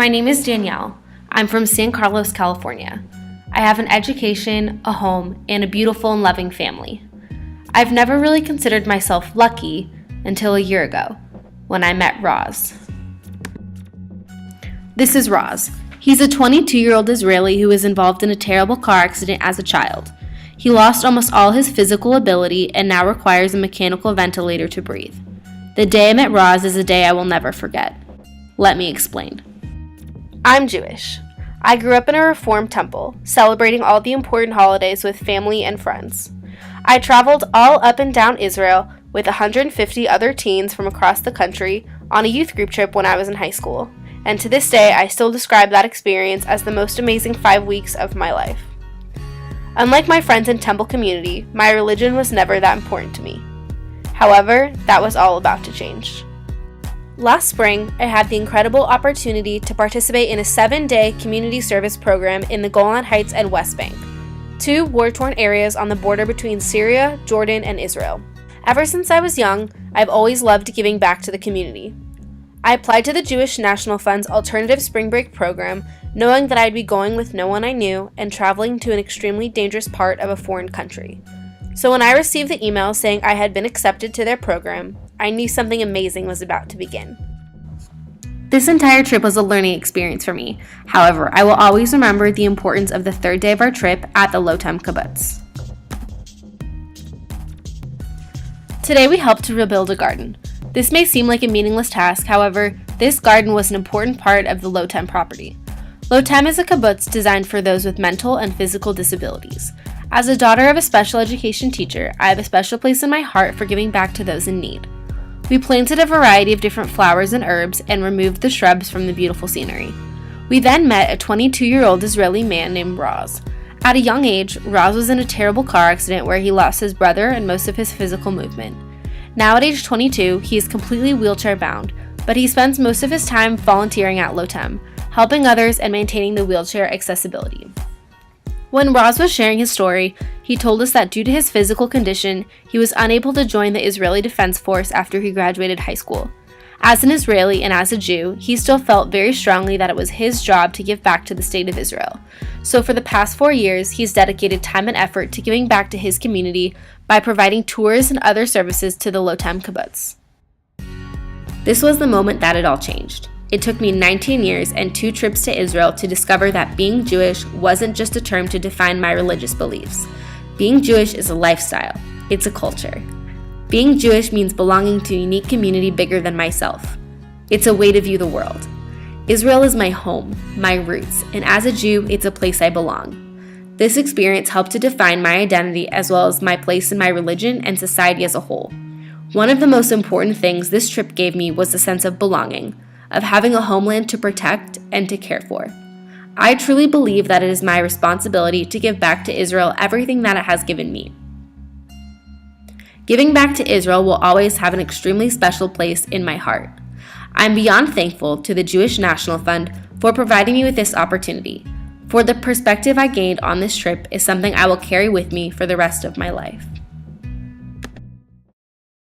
My name is Danielle. I'm from San Carlos, California. I have an education, a home, and a beautiful and loving family. I've never really considered myself lucky until a year ago, when I met Roz. This is Roz. He's a 22-year-old Israeli who was involved in a terrible car accident as a child. He lost almost all his physical ability and now requires a mechanical ventilator to breathe. The day I met Roz is a day I will never forget. Let me explain. I'm Jewish. I grew up in a Reformed temple, celebrating all the important holidays with family and friends. I traveled all up and down Israel with 150 other teens from across the country on a youth group trip when I was in high school, and to this day I still describe that experience as the most amazing 5 weeks of my life. Unlike my friends in temple community, my religion was never that important to me. However, that was all about to change. Last spring, I had the incredible opportunity to participate in a 7-day community service program in the Golan Heights and West Bank, two war-torn areas on the border between Syria, Jordan, and Israel. Ever since I was young, I've always loved giving back to the community. I applied to the Jewish National Fund's Alternative Spring Break program, knowing that I'd be going with no one I knew and traveling to an extremely dangerous part of a foreign country. So when I received the email saying I had been accepted to their program, I knew something amazing was about to begin. This entire trip was a learning experience for me. However, I will always remember the importance of the third day of our trip at the Lotem Kibbutz. Today we helped to rebuild a garden. This may seem like a meaningless task, however, this garden was an important part of the Lotem property. Lotem is a kibbutz designed for those with mental and physical disabilities. As a daughter of a special education teacher, I have a special place in my heart for giving back to those in need. We planted a variety of different flowers and herbs and removed the shrubs from the beautiful scenery. We then met a 22-year-old Israeli man named Roz. At a young age, Roz was in a terrible car accident where he lost his brother and most of his physical movement. Now at age 22, he is completely wheelchair-bound, but he spends most of his time volunteering at Lotem, helping others and maintaining the wheelchair accessibility. When Roz was sharing his story, he told us that due to his physical condition, he was unable to join the Israeli Defense Force after he graduated high school. As an Israeli and as a Jew, he still felt very strongly that it was his job to give back to the state of Israel. So for the past 4 years, he's dedicated time and effort to giving back to his community by providing tours and other services to the Lotem Kibbutz. This was the moment that it all changed. It took me 19 years and 2 trips to Israel to discover that being Jewish wasn't just a term to define my religious beliefs. Being Jewish is a lifestyle. It's a culture. Being Jewish means belonging to a unique community bigger than myself. It's a way to view the world. Israel is my home, my roots, and as a Jew, it's a place I belong. This experience helped to define my identity as well as my place in my religion and society as a whole. One of the most important things this trip gave me was the sense of belonging, of having a homeland to protect and to care for. I truly believe that it is my responsibility to give back to Israel everything that it has given me. Giving back to Israel will always have an extremely special place in my heart. I'm beyond thankful to the Jewish National Fund for providing me with this opportunity, for the perspective I gained on this trip is something I will carry with me for the rest of my life.